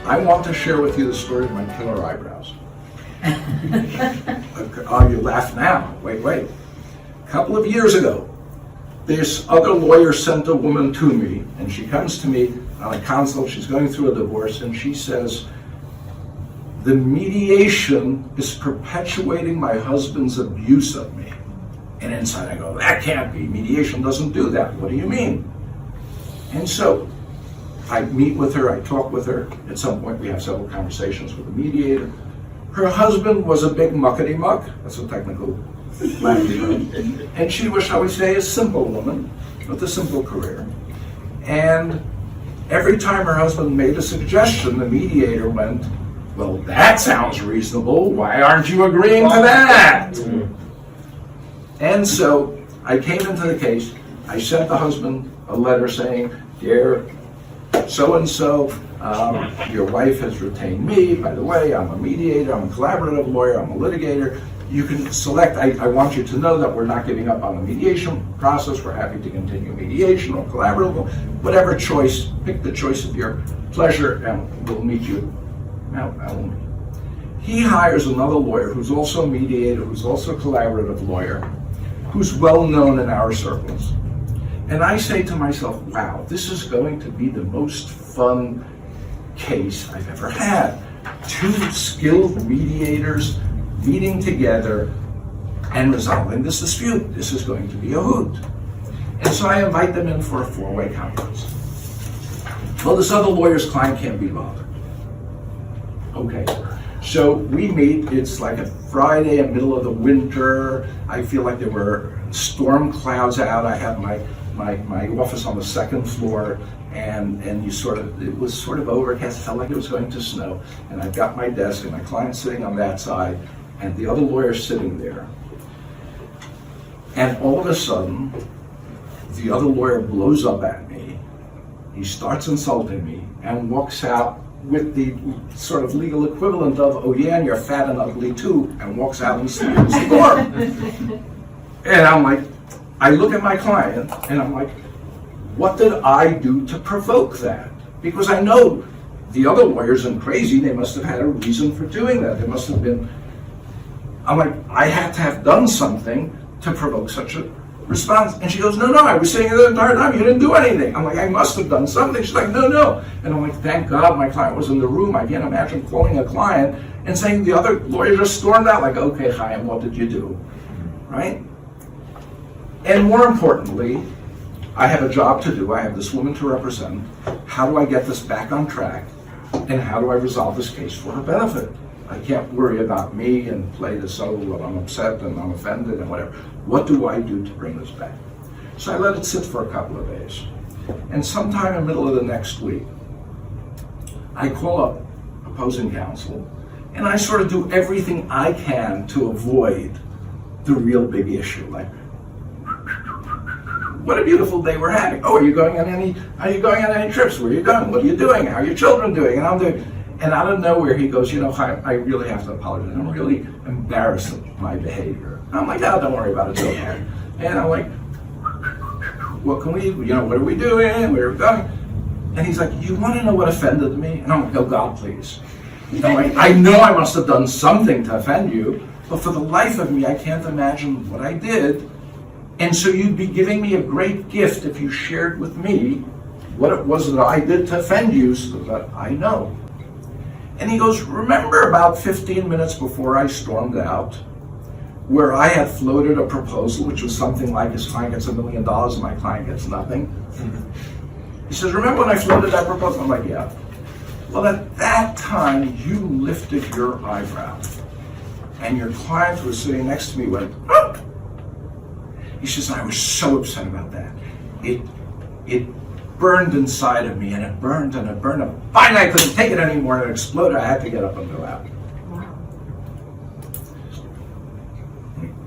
I want to share with you the story of my killer eyebrows. Oh, you laugh now. Wait. A couple of years ago, this other lawyer sent a woman to me, and she comes to me on a consult. She's going through a divorce, and she says, the mediation is perpetuating my husband's abuse of me. And inside I go, that can't be. Mediation doesn't do that. What do you mean? And so I meet with her, I talk with her. At some point we have several conversations with the mediator. Her husband was a big muckety-muck. That's a technical language. And she was, shall we say, a simple woman with a simple career. And every time her husband made a suggestion, the mediator went, well, that sounds reasonable. Why aren't you agreeing to that? And so I came into the case. I sent the husband a letter saying, dear so-and-so, your wife has retained me. By the way, I'm a mediator, I'm a collaborative lawyer, I'm a litigator. You can select, I want you to know that we're not giving up on the mediation process. We're happy to continue mediation or collaborative, whatever choice, pick the choice of your pleasure and we'll meet you. He hires another lawyer who's also a mediator, who's also a collaborative lawyer, who's well known in our circles. And I say to myself, wow, this is going to be the most fun case I've ever had. Two skilled mediators meeting together and resolving this dispute. This is going to be a hoot. And so I invite them in for a four-way conference. Well, this other lawyer's client can't be bothered. Okay, so we meet. It's like a Friday in the middle of the winter. I feel like there were storm clouds out. I have my office on the second floor, and it was sort of overcast. It felt like it was going to snow. And I've got my desk and my client sitting on that side, and the other lawyer sitting there. And all of a sudden, the other lawyer blows up at me. He starts insulting me and walks out with the sort of legal equivalent of, oh yeah, and you're fat and ugly too, and walks out and slams the door. And I'm like, I look at my client and I'm like, what did I do to provoke that? Because I know the other lawyers aren't crazy. They must have had a reason for doing that. There must have been, I'm like, I had to have done something to provoke such a response. And she goes, no, I was sitting there the entire time. You didn't do anything. I'm like, I must have done something. She's like, no. And I'm like, thank God my client was in the room. I can't imagine calling a client and saying the other lawyer just stormed out like, okay, Chaim, what did you do? Right? And more importantly, I have a job to do. I have this woman to represent. How do I get this back on track? And how do I resolve this case for her benefit? I can't worry about me and play this, oh, well, I'm upset and I'm offended and whatever. What do I do to bring this back? So I let it sit for a couple of days. And sometime in the middle of the next week, I call up opposing counsel and I sort of do everything I can to avoid the real big issue. Like, what a beautiful day we're having. Oh, are you going on any trips? Where are you going? What are you doing? How are your children doing? And I'm doing. And out of nowhere, he goes, Chaim, I really have to apologize. I'm really embarrassed of my behavior. I'm like, oh, don't worry about it, it's okay. And I'm like, what can we, what are we doing? Where are we going? And he's like, you want to know what offended me? And I'm like, oh, God, please. And I'm like, I know I must have done something to offend you, but for the life of me, I can't imagine what I did. And so you'd be giving me a great gift if you shared with me what it was that I did to offend you so that I know. And he goes, remember about 15 minutes before I stormed out, where I had floated a proposal, which was something like his client gets $1 million and my client gets nothing? He says, remember when I floated that proposal? I'm like, yeah. Well, at that time, you lifted your eyebrow, and your client who was sitting next to me went, oh! He says, I was so upset about that. It burned inside of me, and it burned. Finally, I couldn't take it anymore, and it exploded. I had to get up and go out. Wow.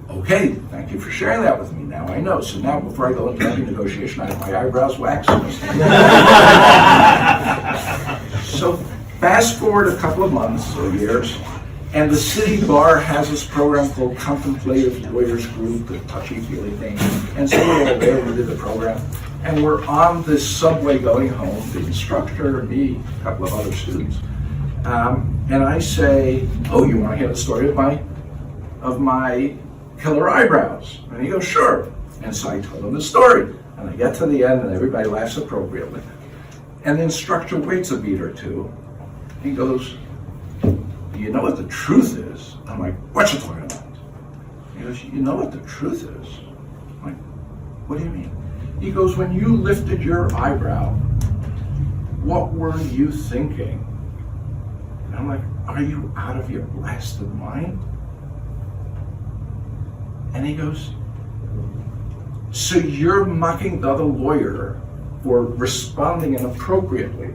Okay, thank you for sharing that with me. Now I know. So now, before I go into any negotiation, I have my eyebrows waxed. So fast forward a couple of months or years, and the city bar has this program called Contemplative Lawyers Group, the touchy-feely thing. And so we're all there, we did the program. And we're on this subway going home, the instructor, me, a couple of other students. And I say, oh, you want to hear the story of my killer eyebrows? And he goes, sure. And so I told him the story. And I get to the end and everybody laughs appropriately. And the instructor waits a beat or two. He goes, you know what the truth is? I'm like, what you talking about? He goes, you know what the truth is? I'm like, what do you mean? He goes, when you lifted your eyebrow, what were you thinking? And I'm like, are you out of your blasted mind? And he goes, so you're mocking the other lawyer for responding inappropriately.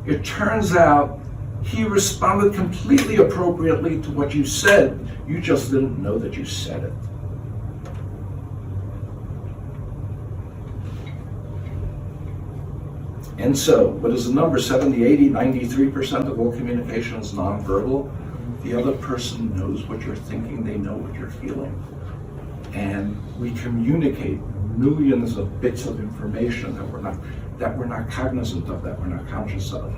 It turns out he responded completely appropriately to what you said. You just didn't know that you said it. And so, what is the number? 70, 80, 93% of all communication is nonverbal. The other person knows what you're thinking, they know what you're feeling. And we communicate millions of bits of information that we're not cognizant of, that we're not conscious of.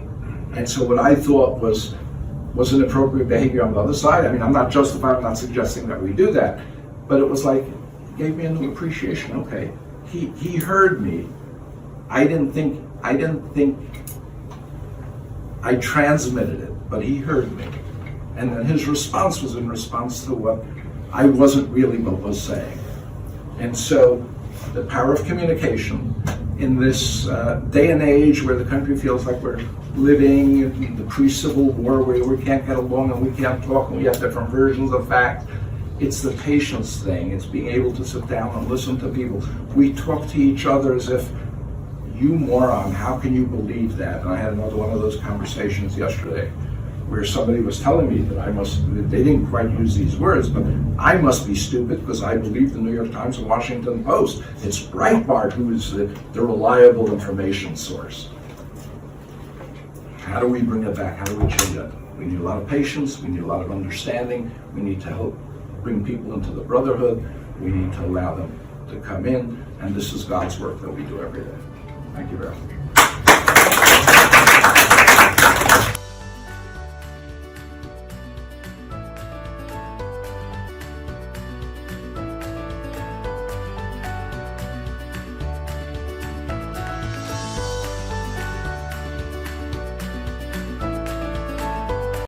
And so what I thought was inappropriate behavior on the other side, I mean, I'm not justified, I'm not suggesting that we do that, but it was like, gave me a new appreciation. Okay, he heard me. I didn't think I transmitted it, but he heard me. And then his response was in response to what I wasn't really what was saying. And so the power of communication in this day and age where the country feels like we're living in the pre-Civil War, where we can't get along and we can't talk and we have different versions of fact, it's the patience thing. It's being able to sit down and listen to people. We talk to each other as if, you moron, how can you believe that? And I had another one of those conversations yesterday where somebody was telling me that they didn't quite use these words, but I must be stupid because I believe the New York Times and Washington Post. It's Breitbart who is the reliable information source. How do we bring it back? How do we change it? We need a lot of patience, we need a lot of understanding, we need to help bring people into the brotherhood, we need to allow them to come in, and this is God's work that we do every day. Thank you very much.